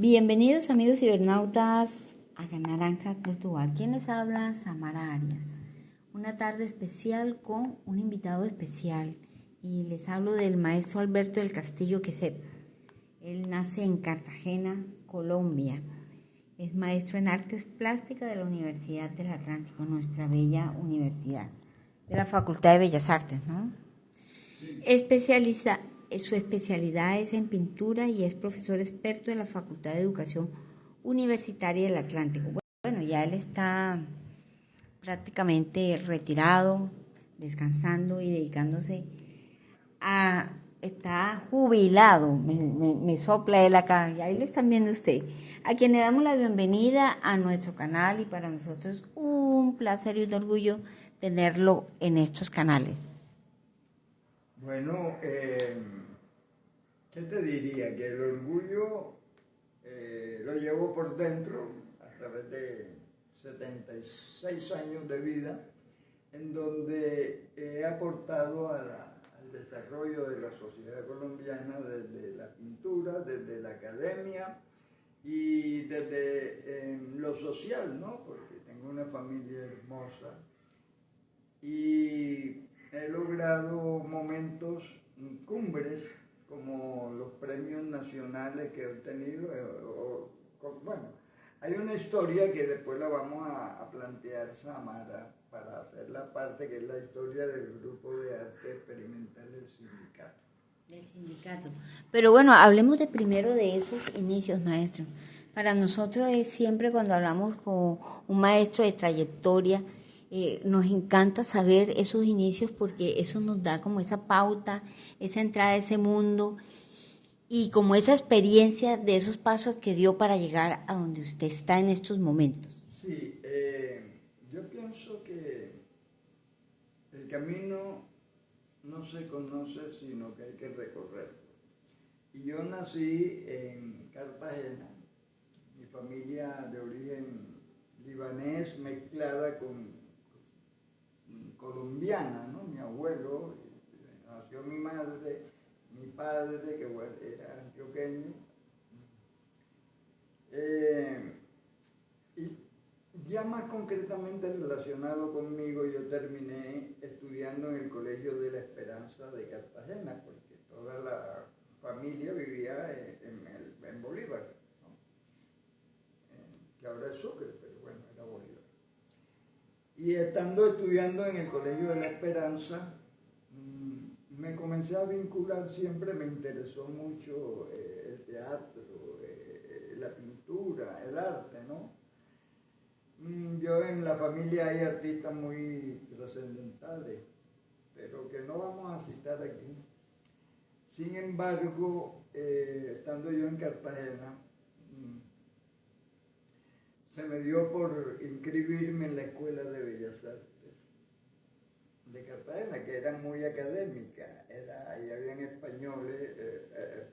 Bienvenidos amigos cibernautas a Naranja Cultural. ¿Quién les habla? Samara Arias. Una tarde especial con un invitado especial y les hablo del maestro Alberto del Castillo Quesep. Él nace en Cartagena, Colombia. Es maestro en artes plásticas de la Universidad del Atlántico, nuestra bella universidad, de la Facultad de Bellas Artes, ¿no? Su especialidad es en pintura y es profesor experto de la Facultad de Educación Universitaria del Atlántico. Bueno, ya él está prácticamente retirado, descansando y dedicándose a... Está jubilado, me sopla él acá, y ahí lo están viendo usted. A quien le damos la bienvenida a nuestro canal y para nosotros un placer y un orgullo tenerlo en estos canales. Bueno, ¿qué te diría? Que el orgullo lo llevo por dentro a través de 76 años de vida, en donde he aportado al desarrollo de la sociedad colombiana desde la pintura, desde la academia y desde lo social, ¿no? Porque tengo una familia hermosa y he logrado momentos cumbres como los premios nacionales que he obtenido. Bueno, hay una historia que después la vamos a plantear, Samara, para hacer la parte que es la historia del grupo de arte experimental del sindicato. Del sindicato. Pero bueno, hablemos de primero de esos inicios, maestro. Para nosotros es siempre cuando hablamos con un maestro de trayectoria, nos encanta saber esos inicios porque eso nos da como esa pauta, esa entrada a ese mundo y como esa experiencia de esos pasos que dio para llegar a donde usted está en estos momentos. Sí, yo pienso que el camino no se conoce, sino que hay que recorrerlo. Y yo nací en Cartagena, mi familia de origen libanés mezclada con colombiana, ¿no? Mi abuelo, nació mi madre, mi padre, que bueno, era antioqueño. Y ya más concretamente relacionado conmigo, yo terminé estudiando en el Colegio de la Esperanza de Cartagena, porque toda la familia vivía en Bolívar, ¿no? Que ahora es Sucre, pero bueno, era Bolívar. Y estando estudiando en el Colegio de la Esperanza, me comencé a vincular siempre, me interesó mucho el teatro, la pintura, el arte, ¿no? Yo en la familia hay artistas muy trascendentales, pero que no vamos a citar aquí. Sin embargo, estando yo en Cartagena, se me dio por inscribirme en la Escuela de Bellas Artes de Cartagena, que era muy académica, y habían españoles,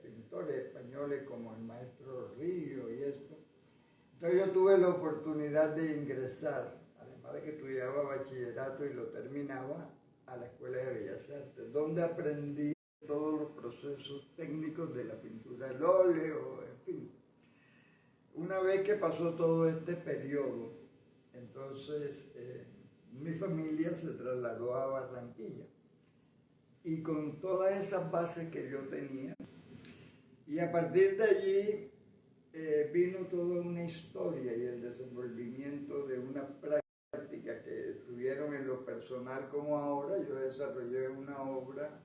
pintores españoles como el maestro Río y esto. Entonces yo tuve la oportunidad de ingresar, además de que estudiaba bachillerato y lo terminaba, a la Escuela de Bellas Artes, donde aprendí todos los procesos técnicos de la pintura al óleo, en fin. Una vez que pasó todo este periodo, entonces mi familia se trasladó a Barranquilla y con todas esas bases que yo tenía, y a partir de allí vino toda una historia y el desenvolvimiento de una práctica que tuvieron en lo personal como ahora. Yo desarrollé una obra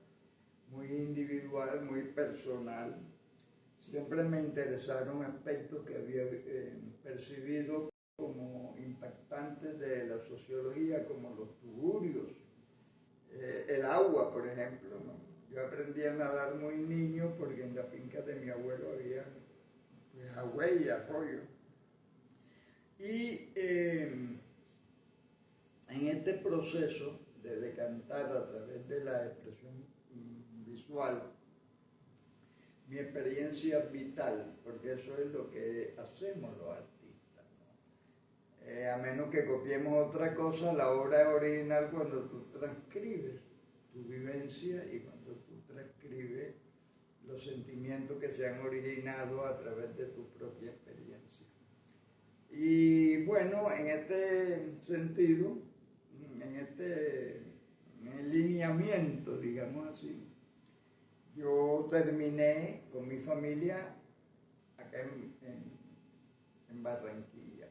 muy individual, muy personal. Siempre me interesaron aspectos que había percibido como impactantes de la sociología, como los tugurios, el agua, por ejemplo, ¿no? Yo aprendí a nadar muy niño porque en la finca de mi abuelo había agua y arroyo. Y en este proceso de decantar a través de la expresión visual, mi experiencia vital, porque eso es lo que hacemos los artistas, ¿no? A menos que copiemos otra cosa, la obra es original cuando tú transcribes tu vivencia y cuando tú transcribes los sentimientos que se han originado a través de tu propia experiencia. Y bueno, en este sentido, en este lineamiento, digamos así, yo terminé con mi familia acá en Barranquilla.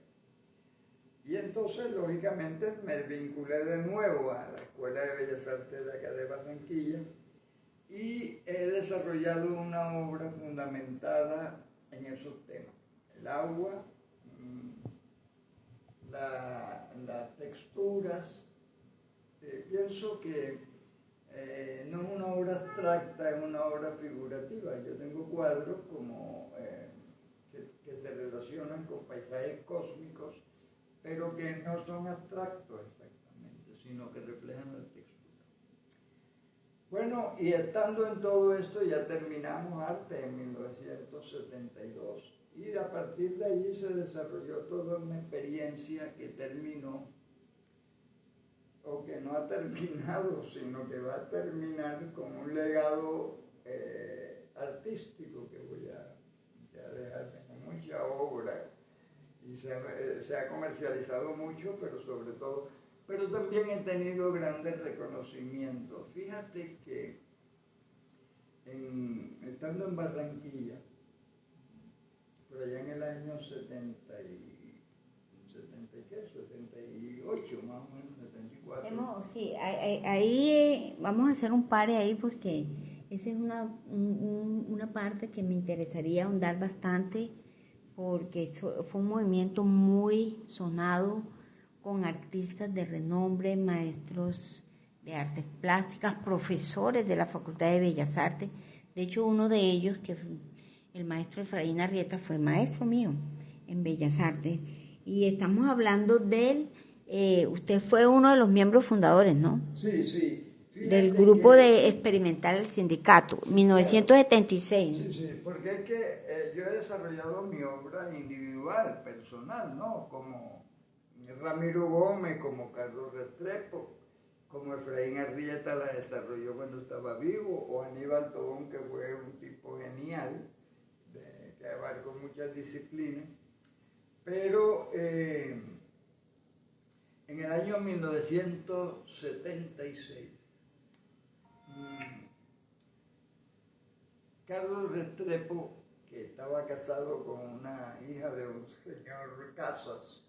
Y entonces, lógicamente, me vinculé de nuevo a la Escuela de Bellas Artes de acá de Barranquilla y he desarrollado una obra fundamentada en esos temas. El agua, las texturas. Pienso que no es una obra abstracta, es una obra figurativa. Yo tengo cuadros como que se relacionan con paisajes cósmicos, pero que no son abstractos exactamente, sino que reflejan la textura. Bueno, y estando en todo esto, ya terminamos arte en 1972, y a partir de allí se desarrolló toda una experiencia que terminó, o que no ha terminado, sino que va a terminar con un legado artístico que voy a dejar. Tengo mucha obra y se ha comercializado mucho, pero también he tenido grandes reconocimientos. Fíjate que estando en Barranquilla, por allá en el año 78 más o menos, 74. Sí, ahí vamos a hacer un pare ahí porque esa es una parte que me interesaría ahondar bastante, porque fue un movimiento muy sonado con artistas de renombre, maestros de artes plásticas, profesores de la Facultad de Bellas Artes. De hecho, uno de ellos, que fue el maestro Efraín Arrieta, fue maestro mío en Bellas Artes. Y estamos hablando usted fue uno de los miembros fundadores, ¿no? Sí, sí. Fíjate del grupo de experimental del sindicato, sí, 1976. Claro. Sí, porque es que yo he desarrollado mi obra individual, personal, ¿no? Como Ramiro Gómez, como Carlos Restrepo, como Efraín Arrieta la desarrolló cuando estaba vivo, o Aníbal Tobón, que fue un tipo genial, que abarcó muchas disciplinas. Pero en el año 1976, Carlos Restrepo, que estaba casado con una hija de un señor Casas,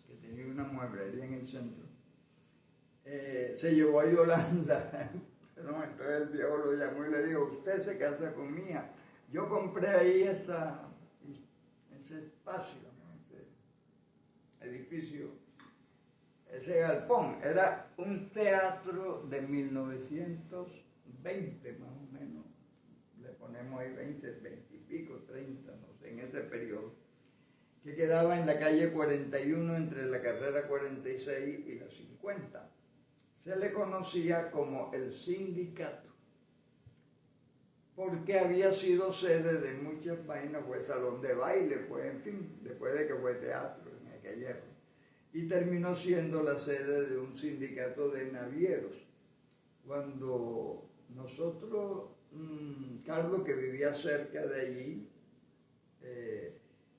que tenía una mueblería en el centro, se llevó a Yolanda. Pero entonces el viejo lo llamó y le dijo: usted se casa con mi hija. Yo compré ahí ese espacio, ¿no? Ese edificio, ese galpón. Era un teatro de 1920 más o menos. Le ponemos ahí 20 y pico, 30, no sé, en ese periodo, que quedaba en la calle 41 entre la carrera 46 y la 50. Se le conocía como el sindicato, porque había sido sede de muchas vainas, fue salón de baile, fue, en fin, después de que fue teatro en aquella época, y terminó siendo la sede de un sindicato de navieros. Cuando nosotros, Carlos, que vivía cerca de allí,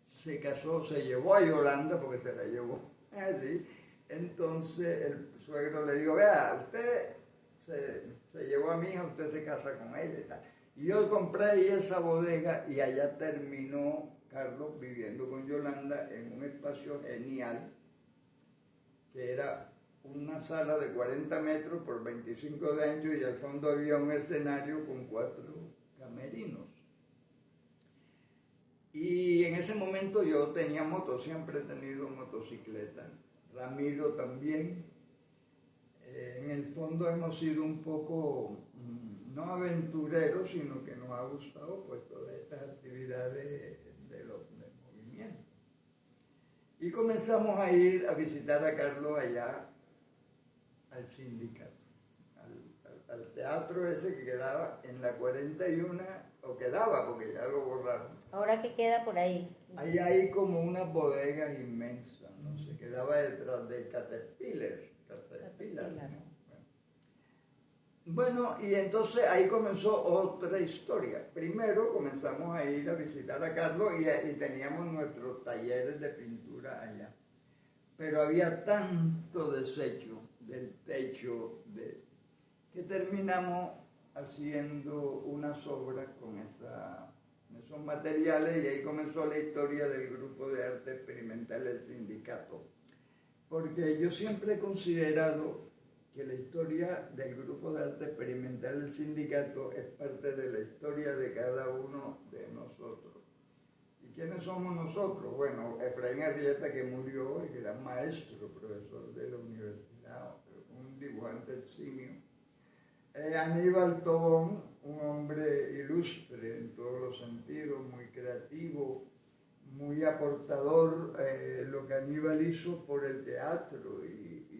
se casó, se llevó a Yolanda, porque se la llevó así. Entonces el suegro le dijo: vea, usted se llevó a mi hija, usted se casa con ella y tal. Y yo compré ahí esa bodega, y allá terminó Carlos viviendo con Yolanda en un espacio genial, que era una sala de 40 metros por 25 de ancho, y al fondo había un escenario con 4 camerinos. Y en ese momento yo tenía moto, siempre he tenido motocicleta. Ramiro también. En el fondo hemos sido un poco, no aventureros, sino que nos ha gustado pues todas estas actividades del movimiento. Y comenzamos a ir a visitar a Carlos allá al sindicato, al teatro ese que quedaba en la 41, o quedaba porque ya lo borraron. ¿Ahora qué queda por ahí? Ahí hay como unas bodegas inmensas, no sé, quedaba detrás de Caterpillar. ¿No? Bueno. Bueno, y entonces ahí comenzó otra historia. Primero comenzamos a ir a visitar a Carlos y teníamos nuestros talleres de pintura allá. Pero había tanto desecho del techo que terminamos haciendo unas obras con esos materiales y ahí comenzó la historia del grupo de arte experimental El Sindicato. Porque yo siempre he considerado que la historia del grupo de arte experimental El Sindicato es parte de la historia de cada uno de nosotros. ¿Y quiénes somos nosotros? Bueno, Efraín Arrieta, que murió, el gran maestro, profesor de la universidad, un dibujante eximio. Aníbal Tobón, un hombre ilustre en todos los sentidos, muy creativo, muy aportador, lo que Aníbal hizo por el teatro y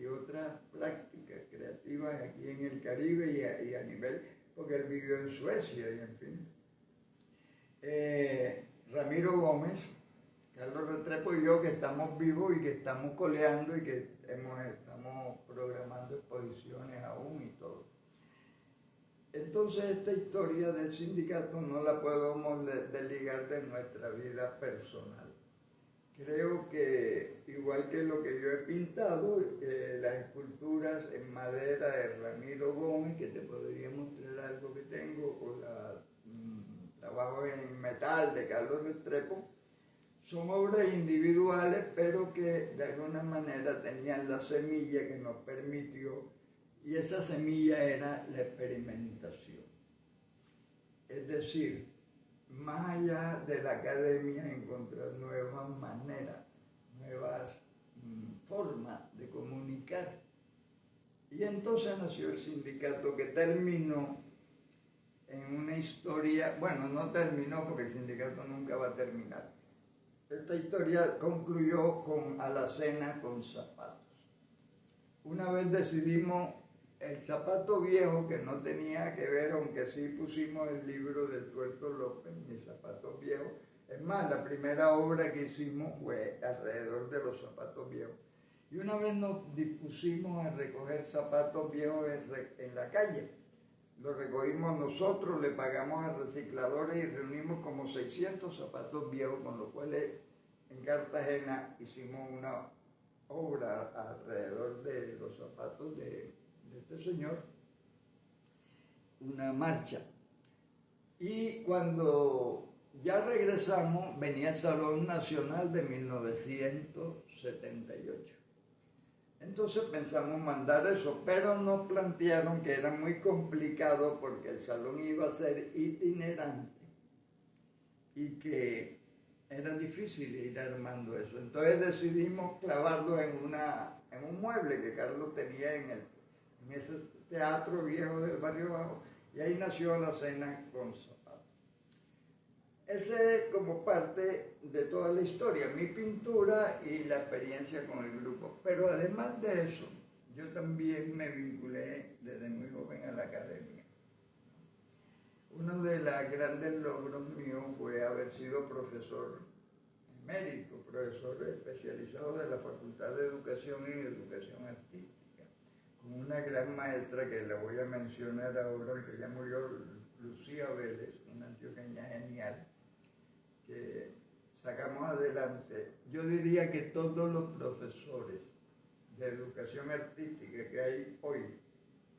otras prácticas creativas aquí en el Caribe y a nivel, porque él vivió en Suecia y en fin. Ramiro Gómez, Carlos Restrepo y yo, que estamos vivos y que estamos coleando y que estamos programando exposiciones aún y todo. Entonces esta historia del sindicato no la podemos desligar de nuestra vida personal. Creo que, igual que lo que yo he pintado, las esculturas en madera de Ramiro Gómez, que te podría mostrar algo que tengo, o trabajo en metal de Carlos Restrepo, son obras individuales, pero que de alguna manera tenían la semilla que nos permitió, y esa semilla era la experimentación. Es decir, más allá de la academia, encontrar nuevas maneras, nuevas formas de comunicar. Y entonces nació el sindicato, que terminó en una historia, bueno, no terminó porque el sindicato nunca va a terminar. Esta historia concluyó con alacena con zapatos. Una vez decidimos el zapato viejo, que no tenía que ver, aunque sí pusimos el libro del Tuerto López, Mis zapatos viejos. Es más, la primera obra que hicimos fue alrededor de los zapatos viejos. Y una vez nos dispusimos a recoger zapatos viejos en la calle. Los recogimos nosotros, le pagamos a recicladores y reunimos como 600 zapatos viejos, con los cuales en Cartagena hicimos una obra alrededor de los zapatos de este señor, una marcha. Y cuando ya regresamos, venía el Salón Nacional de 1978. Entonces pensamos mandar eso, pero nos plantearon que era muy complicado porque el salón iba a ser itinerante y que era difícil ir armando eso. Entonces decidimos clavarlo en un mueble que Carlos tenía en ese teatro viejo del Barrio Bajo, y ahí nació la cena con zapatos. Ese es como parte de toda la historia, mi pintura y la experiencia con el grupo. Pero además de eso, yo también me vinculé desde muy joven a la academia. Uno de los grandes logros míos fue haber sido profesor emérito, profesor especializado de la Facultad de Educación y Educación Artística, con una gran maestra que la voy a mencionar ahora, que ya murió, Lucía Vélez, una antioqueña genial, que sacamos adelante. Yo diría que todos los profesores de educación artística que hay hoy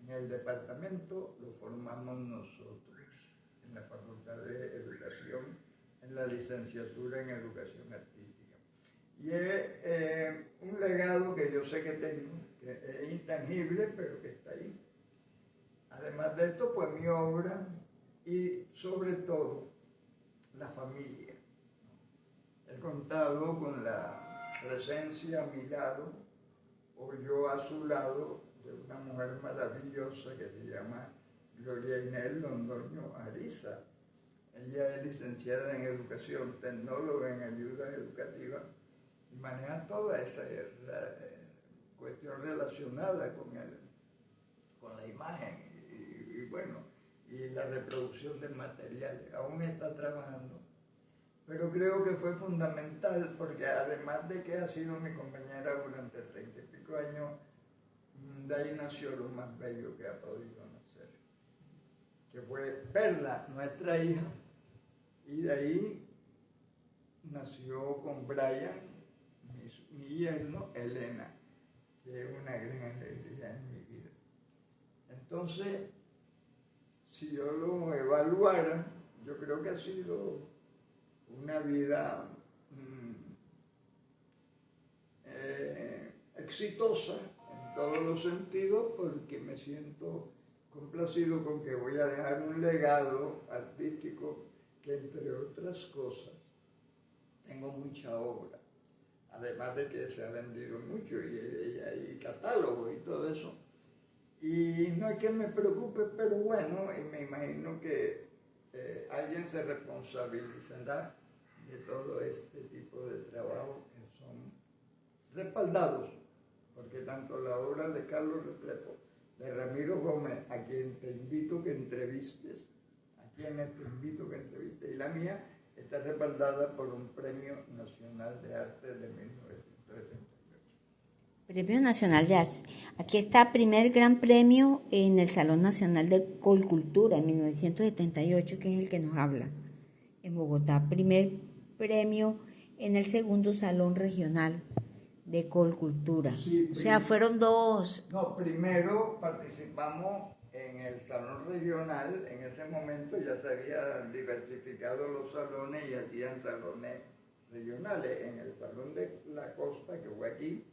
en el departamento lo formamos nosotros, en la Facultad de Educación, en la licenciatura en Educación Artística. Y es un legado que yo sé que tengo, que es intangible, pero que está ahí. Además de esto, pues mi obra y sobre todo la familia. He contado con la presencia a mi lado, o yo a su lado, de una mujer maravillosa que se llama Gloria Inés Londoño Ariza. Ella es licenciada en educación, tecnóloga en ayuda educativa, y maneja toda esa cuestión relacionada con la imagen y bueno, y la reproducción de materiales. Aún está trabajando, pero creo que fue fundamental porque además de que ha sido mi compañera durante 30 y pico años, De ahí nació lo más bello que ha podido nacer, que fue Perla, nuestra hija, y de ahí nació con Brian, mi yerno, Elena, que es una gran alegría en mi vida. Entonces, si yo lo evaluara, yo creo que ha sido una vida exitosa en todos los sentidos, porque me siento complacido con que voy a dejar un legado artístico que, entre otras cosas, tengo mucha obra, además de que se ha vendido mucho y hay catálogos y todo eso. Y no es que me preocupe, pero bueno, y me imagino que alguien se responsabilizará de todo este tipo de trabajos que son respaldados, porque tanto la obra de Carlos Restrepo, de Ramiro Gómez, a quien te invito que entrevistes, y la mía, está respaldada por un Premio Nacional de Arte de 1978. Premio Nacional de Arte. Aquí está primer gran premio en el Salón Nacional de Colcultura en 1978, que es el que nos habla en Bogotá. Primer premio en el segundo Salón Regional de Colcultura. Sí, o sea, fueron dos. No, primero participamos en el Salón Regional. En ese momento ya se habían diversificado los salones y hacían salones regionales. En el Salón de la Costa, que fue aquí,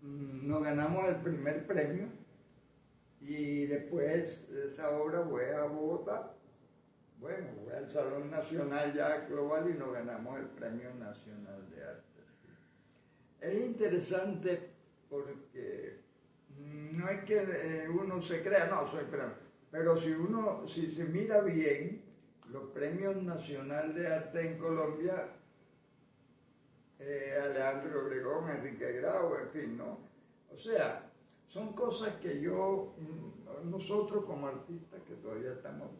nos ganamos el primer premio, y después de esa obra fue a Bogotá, fue al Salón Nacional ya global y nos ganamos el Premio Nacional de Arte. Es interesante porque no es que uno se crea, no, soy premio, pero si se mira bien, los Premios Nacional de Arte en Colombia, Alejandro Obregón, Enrique Grau, en fin, ¿no? O sea, son cosas que nosotros como artistas que todavía estamos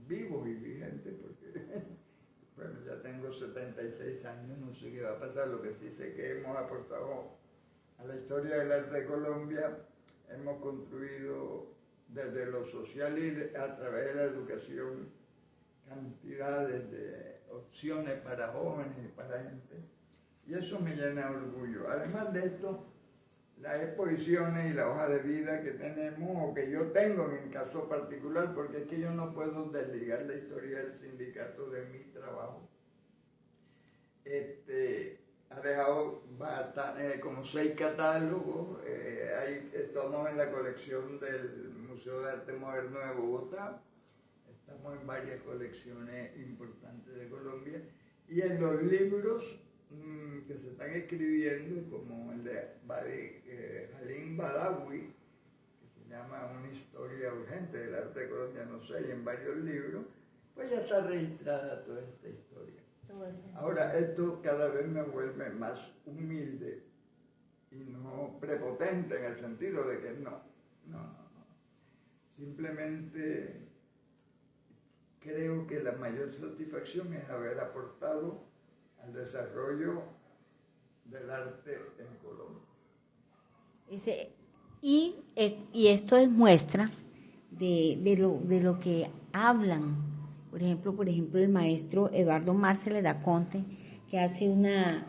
vivos y vigentes, porque, bueno, ya tengo 76 años, no sé qué va a pasar, lo que sí sé que hemos aportado a la historia del arte de Colombia, hemos construido desde lo social y a través de la educación cantidades de opciones para jóvenes y para gente. Y eso me llena de orgullo. Además de esto, las exposiciones y la hoja de vida que tenemos, o que yo tengo en el caso particular, porque es que yo no puedo desligar la historia del sindicato de mi trabajo. Ha dejado como 6 catálogos, estamos en la colección del Museo de Arte Moderno de Bogotá, estamos en varias colecciones importantes de Colombia, y en los libros que se están escribiendo, como el de Halim Badawi, que se llama Una historia urgente del arte de Colombia, no sé, y en varios libros, pues ya está registrada toda esta historia. Ahora, esto cada vez me vuelve más humilde y no prepotente, en el sentido de que no. Simplemente creo que la mayor satisfacción es haber aportado al desarrollo del arte en Colombia. Y esto es muestra de lo que hablan. Por ejemplo, el maestro Eduardo Marcel Daconte, que hace una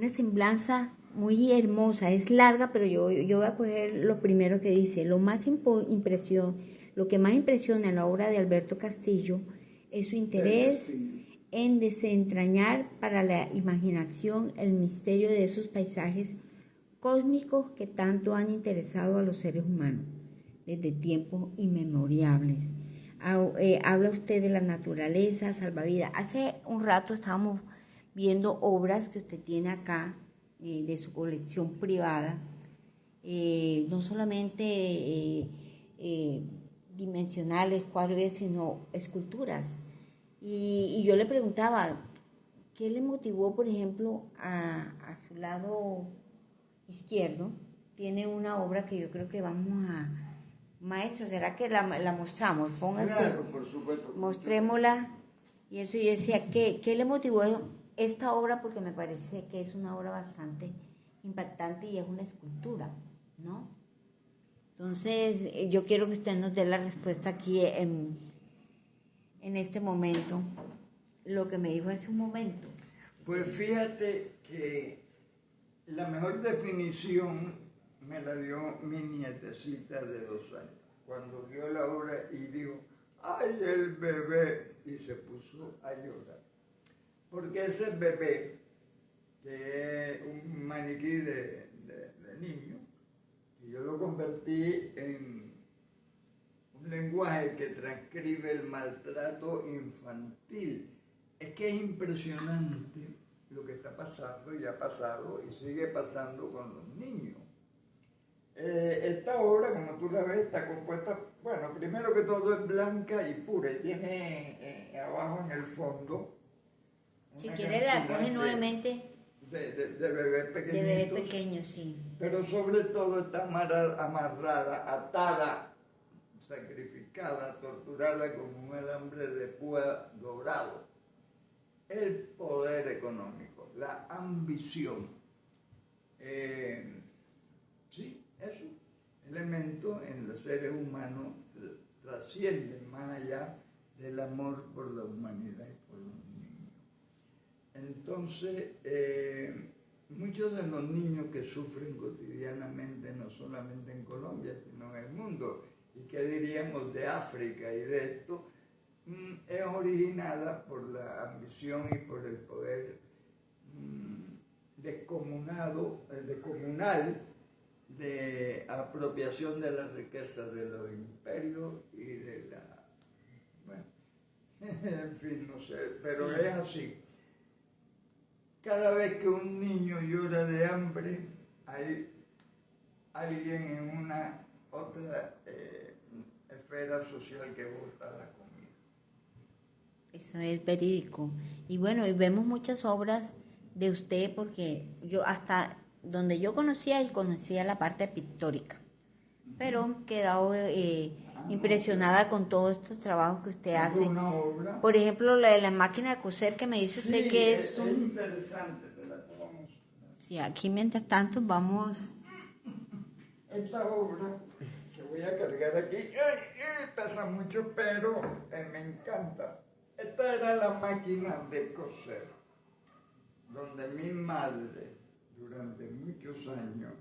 semblanza muy hermosa. Es larga, pero yo voy a coger lo primero que dice. Lo que más impresiona en la obra de Alberto Castillo es su interés en desentrañar para la imaginación el misterio de esos paisajes cósmicos que tanto han interesado a los seres humanos desde tiempos inmemorables. Habla usted de la naturaleza, salvavidas. Hace un rato estábamos viendo obras que usted tiene acá de su colección privada, no solamente dimensionales, cuadros, sino esculturas. Y yo le preguntaba, ¿qué le motivó, por ejemplo, a su lado izquierdo? Tiene una obra que yo creo que vamos a... Maestro, ¿será que la mostramos? Póngase, claro, por supuesto. Mostrémosla. Y eso yo decía, ¿qué le motivó esta obra? Porque me parece que es una obra bastante impactante y es una escultura, ¿no? Entonces, yo quiero que usted nos dé la respuesta aquí en este momento, lo que me dijo hace un momento. Pues fíjate que la mejor definición me la dio mi nietecita de 2 años, cuando vio la obra y dijo, ¡ay, el bebé! Y se puso a llorar. Porque ese bebé, que es un maniquí de niño, y yo lo convertí en un lenguaje que transcribe el maltrato infantil. Es que es impresionante lo que está pasando y ha pasado y sigue pasando con los niños. Esta obra, como tú la ves, está compuesta, bueno, primero que todo es blanca y pura y tiene abajo en el fondo. Si quiere la coge nuevamente. De bebés pequeñitos. De bebé pequeño, sí. Pero sobre todo está amarrada, atada, sacrificada, torturada con un alambre de púa dorado. El poder económico, la ambición. Sí, eso. Elemento en los seres humanos trascienden más allá del amor por la humanidad y por los niños. Entonces, muchos de los niños que sufren cotidianamente, no solamente en Colombia, sino en el mundo, y qué diríamos de África y de esto, es originada por la ambición y por el poder descomunal de apropiación de las riquezas de los imperios y de la... Bueno, en fin, no sé, pero sí. Es así. Cada vez que un niño llora de hambre, hay alguien en una otra esfera social que bota la comida. Eso es verídico. Y bueno, y vemos muchas obras de usted, porque yo hasta donde yo conocía la parte pictórica, pero he quedado impresionada con todos estos trabajos que usted hace. Una obra. Por ejemplo, la de la máquina de coser que me dice usted que es un... interesante, te la podemos... Sí, aquí mientras tanto vamos... Esta obra que voy a cargar aquí, pesa mucho, pero me encanta. Esta era la máquina de coser, donde mi madre, durante muchos años,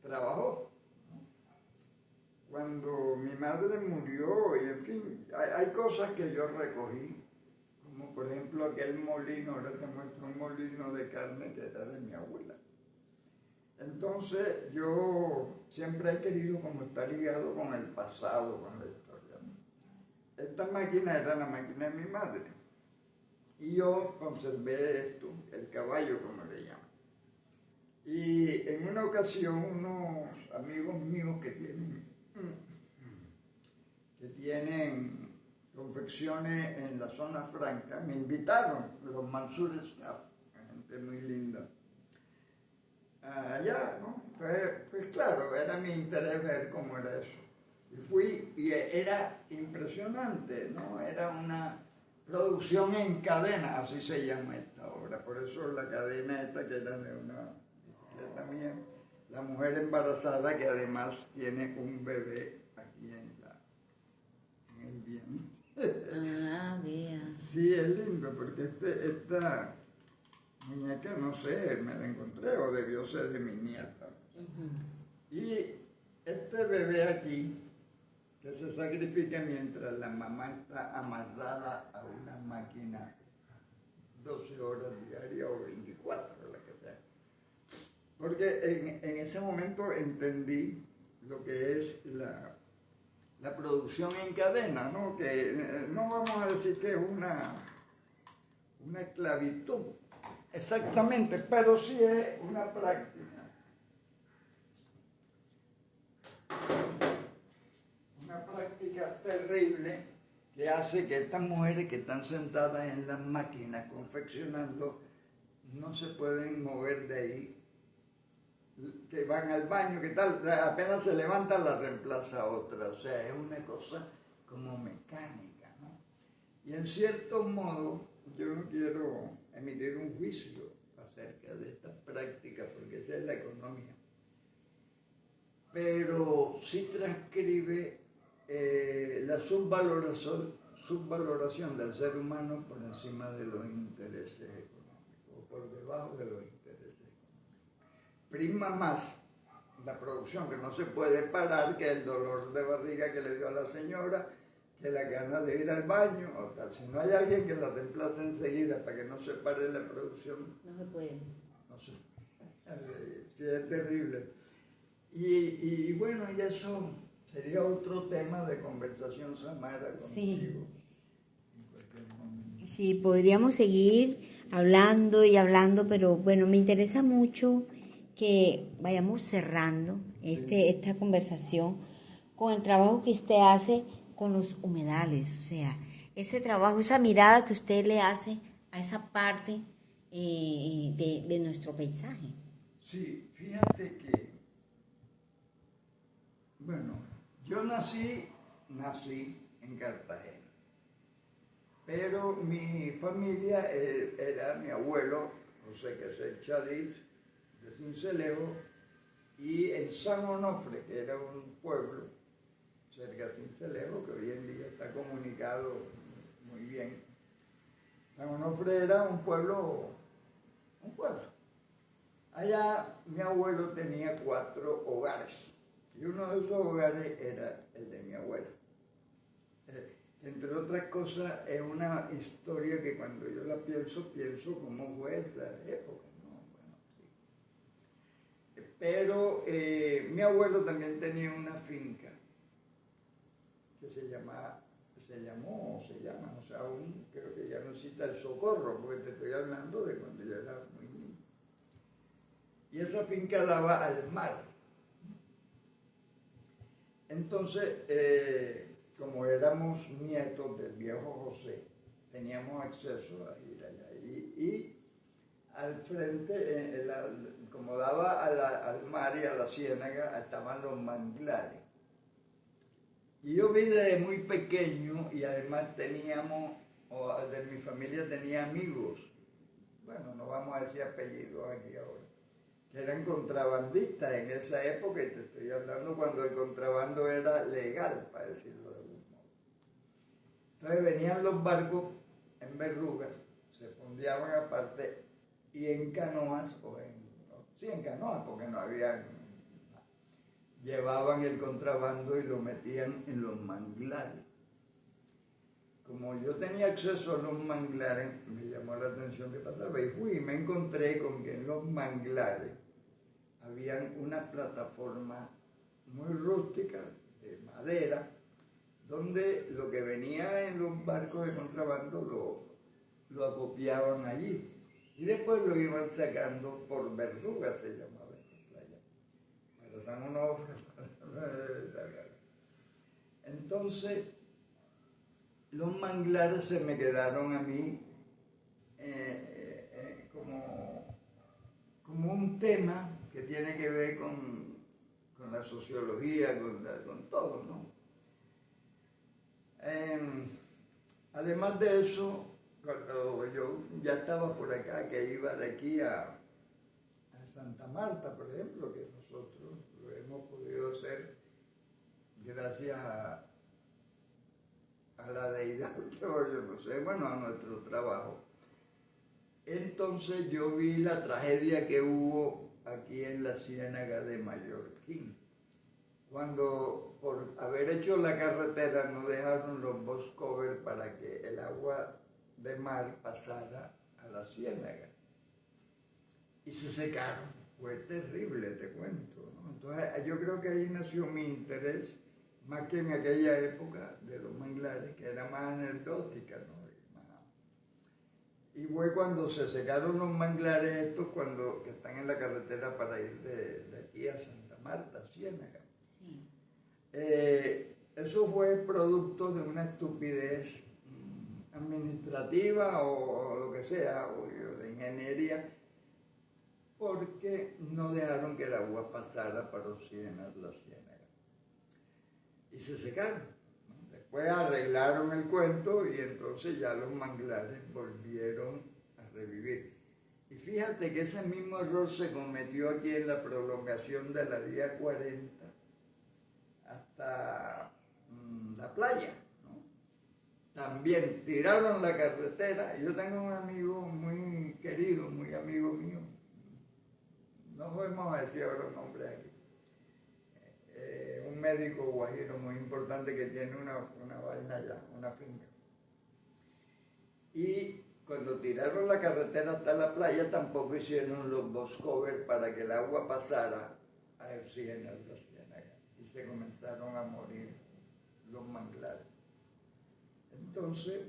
trabajó. Cuando mi madre murió, y en fin, hay cosas que yo recogí, como por ejemplo aquel molino, ahora te muestro un molino de carne que era de mi abuela. Entonces yo siempre he querido como estar ligado con el pasado, con la historia. Esta máquina era la máquina de mi madre. Y yo conservé esto, el caballo como le llaman. Y en una ocasión unos amigos míos que tienen confecciones en la zona franca me invitaron, los Mansur Staff, gente muy linda. Allá, ¿no? Pues claro, era mi interés ver cómo era eso. Y fui, y era impresionante, ¿no? Era una producción en cadena, así se llama esta obra. Por eso la cadena esta que era de una bicicleta mía, la mujer embarazada que además tiene un bebé aquí en el vientre. Ah, vea. Sí, es lindo, porque esta muñeca, no sé, me la encontré o debió ser de mi nieta. Uh-huh. Y este bebé aquí, que se sacrifica mientras la mamá está amarrada a una máquina 12 horas diarias o 24, la que sea. Porque en ese momento entendí lo que es la producción en cadena, ¿no? Que no vamos a decir que es una esclavitud, exactamente, pero sí es una práctica. Una práctica terrible que hace que estas mujeres que están sentadas en las máquinas confeccionando no se pueden mover de ahí, que van al baño, que tal, apenas se levantan la reemplaza otra, o sea, es una cosa como mecánica, ¿no? Y en cierto modo, yo no quiero emitir un juicio acerca de esta práctica, porque esa es la economía. pero sí transcribe la subvaloración del ser humano por encima de los intereses económicos, o por debajo de los intereses económicos. Prima más la producción, que no se puede parar, que el dolor de barriga que le dio a la señora, que la gana de ir al baño, o tal. Si no hay alguien que la reemplace enseguida para que no se pare la producción, no se puede. no sé, sí, es terrible. Y bueno, y eso sería otro tema de conversación, Samara, contigo. Sí. En cualquier momento. Sí, podríamos seguir hablando y hablando, pero bueno, me interesa mucho que vayamos cerrando esta conversación con el trabajo que usted hace con los humedales, o sea, ese trabajo, esa mirada que usted le hace a esa parte de nuestro paisaje. Sí, fíjate que, bueno, yo nací en Cartagena, pero mi familia era mi abuelo, José Quesel Chadid, de Cincelejo, y en San Onofre, que era un pueblo cerca de Cincelejo, que hoy en día está comunicado muy bien. San Onofre era un pueblo. Allá mi abuelo tenía 4 hogares, y uno de esos hogares era el de mi abuela. Entre otras cosas, es una historia que cuando yo la pienso cómo fue esa época, ¿no? Bueno, sí. Pero mi abuelo también tenía una finca que se llama, no sé, aún creo que ya no existe El Socorro, porque te estoy hablando de cuando yo era muy niño. Y esa finca daba al mar. Entonces, como éramos nietos del viejo José, teníamos acceso a ir allá. Y al frente, como daba al mar y a la ciénaga, estaban los manglares. Y yo vi desde muy pequeño, y además de mi familia tenía amigos, bueno, no vamos a decir apellidos aquí ahora, que eran contrabandistas en esa época, y te estoy hablando cuando el contrabando era legal, para decirlo de algún modo. Entonces venían los barcos en verrugas, se fondeaban aparte, y en canoas, en canoas, porque no había, llevaban el contrabando y lo metían en los manglares. Como yo tenía acceso a los manglares, me llamó la atención que pasaba, y fui y me encontré con que en los manglares habían una plataforma muy rústica de madera, donde lo que venía en los barcos de contrabando lo acopiaban allí, y después lo iban sacando por verrugas, se llamaba esa playa, para San Onofre. Entonces los manglares se me quedaron a mí como un tema que tiene que ver con la sociología, con todo, ¿no? Además de eso, cuando yo ya estaba por acá, que iba de aquí a Santa Marta, por ejemplo, que nosotros lo hemos podido hacer gracias a la deidad, yo no sé, bueno, a nuestro trabajo. Entonces yo vi la tragedia que hubo aquí en la ciénaga de Mallorquín, cuando por haber hecho la carretera no dejaron los box cover para que el agua de mar pasara a la ciénaga, y se secaron. Fue terrible, te cuento, ¿no? Entonces yo creo que ahí nació mi interés, más que en aquella época de los manglares, que era más anecdótica, ¿no? Y fue cuando se secaron los manglares estos, que están en la carretera para ir de aquí a Santa Marta, Ciénaga. Sí. Eso fue producto de una estupidez administrativa o lo que sea, o de ingeniería, porque no dejaron que el agua pasara para la ciénaga. Y se secaron. Después arreglaron el cuento, y entonces ya los manglares volvieron a revivir. Y fíjate que ese mismo error se cometió aquí en la prolongación de la vía 40, hasta la playa, ¿no? También tiraron la carretera. Yo tengo un amigo muy querido, muy amigo mío, no podemos decir ahora el nombre aquí, un médico guajiro muy importante que tiene una vaina allá, una finca. Y cuando tiraron la carretera hasta la playa, tampoco hicieron los box cover para que el agua pasara a oxigenar la ciénaga. Y se comenzaron a morir los manglares. Entonces,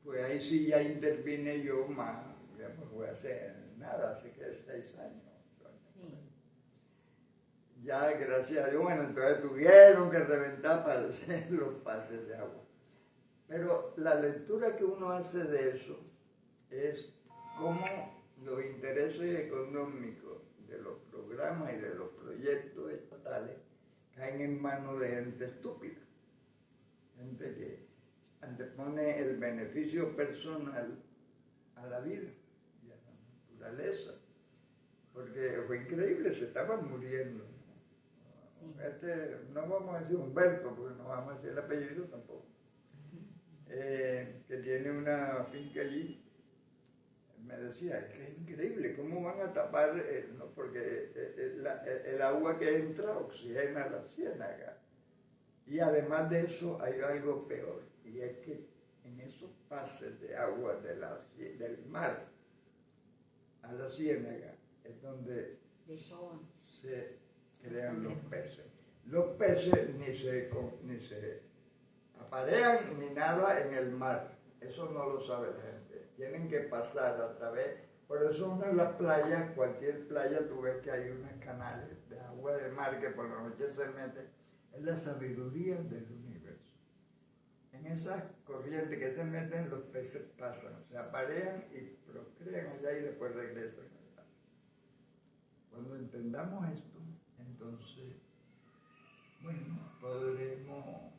pues ahí sí ya intervine yo más, ya no fue hace nada, hace que 6 años. Sí. Ya, gracias a Dios, bueno, entonces tuvieron que reventar para hacer los pases de agua. Pero la lectura que uno hace de eso es cómo los intereses económicos de los programas y de los proyectos estatales caen en manos de gente estúpida, gente que antepone el beneficio personal a la vida y a la naturaleza, porque fue increíble, se estaban muriendo. No vamos a decir Humberto, porque no vamos a decir el apellido tampoco, que tiene una finca allí, me decía, es que es increíble, ¿cómo van a tapar? No, porque el agua que entra oxigena la ciénaga. Y además de eso hay algo peor, y es que en esos pases de agua del mar a la ciénaga es donde se crean los peces. Los peces ni se aparean ni nada en el mar, eso no lo sabe la gente. Tienen que pasar a través, por eso en las playas, cualquier playa, tú ves que hay unos canales de agua de mar que por la noche se meten. Es la sabiduría del universo. En esas corrientes que se meten, los peces pasan, se aparean y procrean allá y después regresan allá. Cuando entendamos esto, entonces, bueno, podremos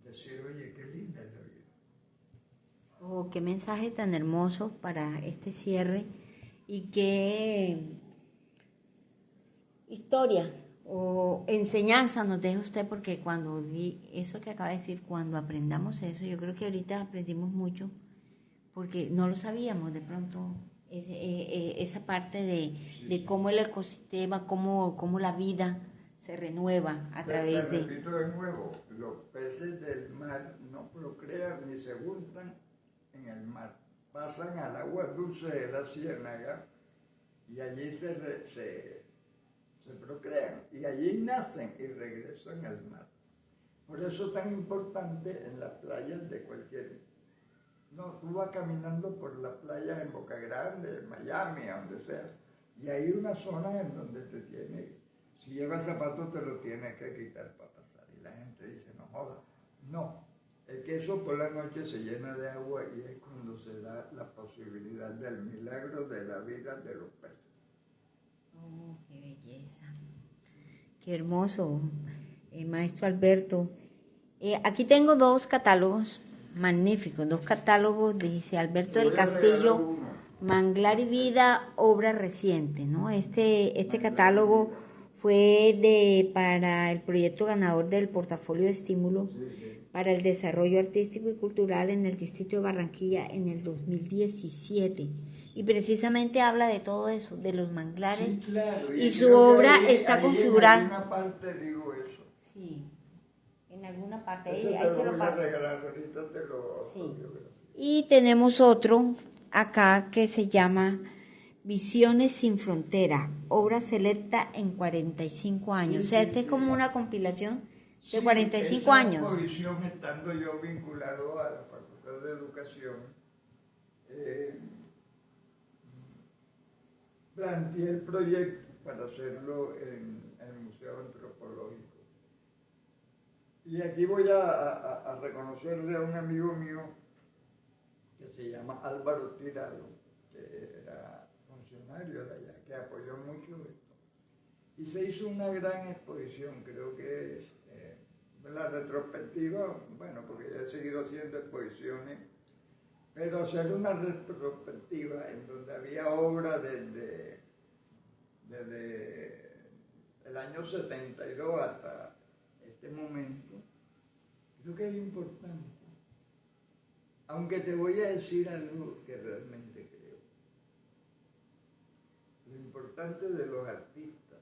decir, oye, qué linda es la vida. Oh, qué mensaje tan hermoso para este cierre y qué historia o enseñanza nos deja usted, porque cuando eso que acaba de decir, cuando aprendamos eso, yo creo que ahorita aprendimos mucho, porque no lo sabíamos de pronto, esa parte de cómo el ecosistema, cómo la vida se renueva a través de... Repito de nuevo, los peces del mar no procrean ni se juntan en el mar, pasan al agua dulce de la ciénaga y allí se procrean y allí nacen y regresan al mar. Por eso es tan importante en las playas de cualquier... No, tú vas caminando por las playas en Boca Grande, en Miami, a donde sea, y hay una zona en donde te tiene, si llevas zapatos te lo tienes que quitar para pasar. Y la gente dice, no joda. No, es que eso por la noche se llena de agua y es cuando se da la posibilidad del milagro de la vida de los peces. Oh, qué belleza. Qué hermoso, maestro Alberto. Aquí tengo 2 catálogos magníficos, 2 catálogos, dice Alberto del Castillo, Manglar y Vida, obra reciente, ¿no? Este catálogo fue para el proyecto ganador del portafolio de estímulo para el desarrollo artístico y cultural en el distrito de Barranquilla en el 2017. Y precisamente habla de todo eso, de los manglares, sí, claro, y su obra ahí, está configurada. En alguna parte digo eso. Sí, en alguna parte. Ahí se lo paso. Ahorita te lo... Sí. Y tenemos otro acá que se llama Visiones sin Frontera, obra selecta en 45 años. Sí, es como una compilación de 45 años. Esa posición, estando yo vinculado a la Facultad de Educación, planteé el proyecto para hacerlo en el Museo Antropológico. Y aquí voy a reconocerle a un amigo mío que se llama Álvaro Tirado, que era funcionario de allá, que apoyó mucho esto. Y se hizo una gran exposición, creo que es la retrospectiva, bueno, porque ya he seguido haciendo exposiciones, pero hacer una retrospectiva en donde había obras desde el año 72 hasta este momento, creo que es importante. Aunque te voy a decir algo que realmente creo. Lo importante de los artistas,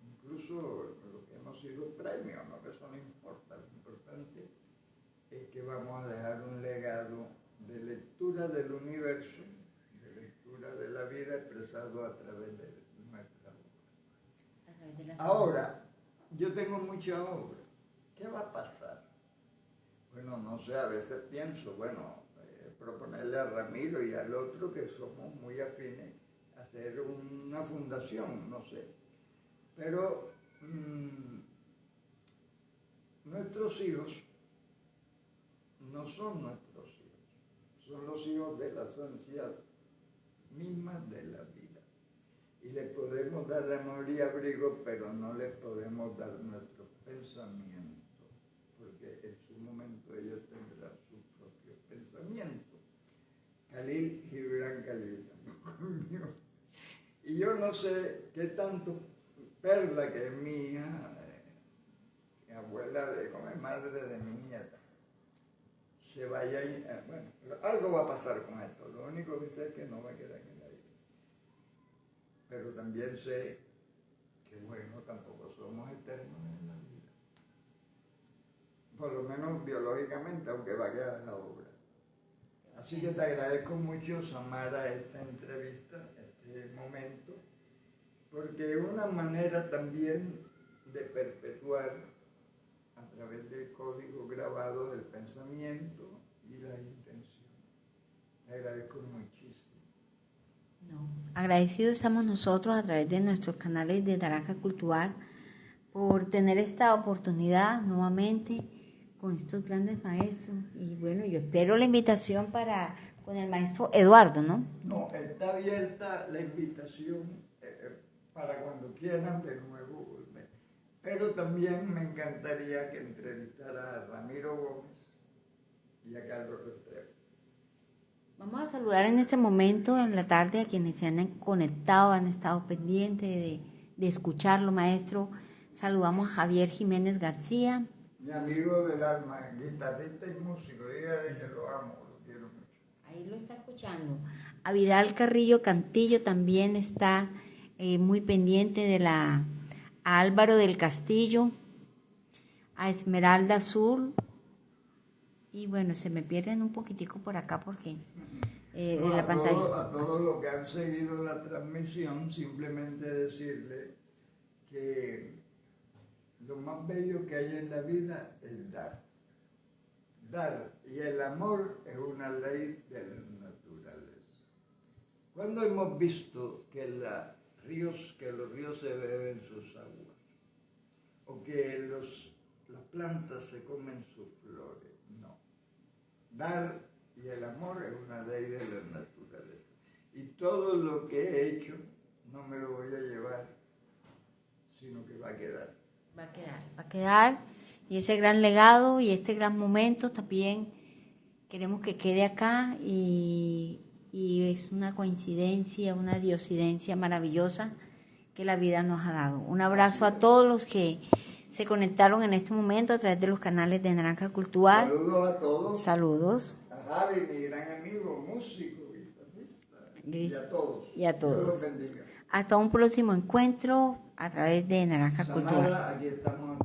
incluso los que hemos sido premios, no, que eso no importa, lo importante es que vamos a dejar un legado de lectura del universo, de lectura de la vida expresado a través de nuestra obra. Ahora, yo tengo mucha obra. ¿Qué va a pasar? Bueno, no sé, a veces pienso, proponerle a Ramiro y al otro que somos muy afines, hacer una fundación, no sé. Pero nuestros hijos no son nuestros hijos, son los hijos de la esencia misma de la vida. Y les podemos dar amor y abrigo, pero no les podemos dar nuestros pensamientos, porque en su momento ellos tendrán sus propios pensamientos. Khalil Gibran Khalil, conmigo. Y yo no sé qué tanto Perla, que es mi hija, abuela como es madre de mi nieta, se vaya ahí, algo va a pasar con esto. Lo único que sé es que no va a quedar en la vida. Pero también sé que, tampoco somos eternos en la vida. Por lo menos biológicamente, aunque va a quedar la obra. Así que te agradezco mucho, Samara, esta entrevista, este momento, porque es una manera también de perpetuar a través del código grabado del pensamiento y la intención. Te agradezco muchísimo. No, agradecidos estamos nosotros a través de nuestros canales de Naranja Cultural por tener esta oportunidad nuevamente con estos grandes maestros. Y bueno, yo espero la invitación con el maestro Eduardo, ¿no? No, está abierta la invitación para cuando quieran de nuevo volver. Pero también me encantaría que entrevistara a Ramiro Gómez y a Carlos Restrepo. Vamos a saludar en este momento, en la tarde, a quienes se han conectado, han estado pendientes de escucharlo, maestro. Saludamos a Javier Jiménez García. Mi amigo del alma, guitarrista y músico, dígale que lo amo, lo quiero mucho. Ahí lo está escuchando. A Vidal Carrillo Cantillo también está muy pendiente a Álvaro del Castillo, a Esmeralda Azul, y bueno, se me pierden un poquitico por acá porque en la pantalla. A todos los que han seguido la transmisión, simplemente decirle que lo más bello que hay en la vida es dar. Dar, y el amor es una ley de la naturaleza. ¿Cuándo hemos visto que los ríos se beben sus aguas? O que las plantas se comen sus flores. No. Dar y el amor es una ley de la naturaleza. Y todo lo que he hecho no me lo voy a llevar, sino que va a quedar. Va a quedar. Y ese gran legado y este gran momento también queremos que quede acá y es una coincidencia, una diosidencia maravillosa que la vida nos ha dado. Un abrazo a todos los que se conectaron en este momento a través de los canales de Naranja Cultural. Saludos a todos. Saludos. A Javi, mi gran amigo, músico, guitarrista. Y a todos. Y a todos. Dios los bendiga. Hasta un próximo encuentro a través de Naranja Samara, Cultural. aquí estamos.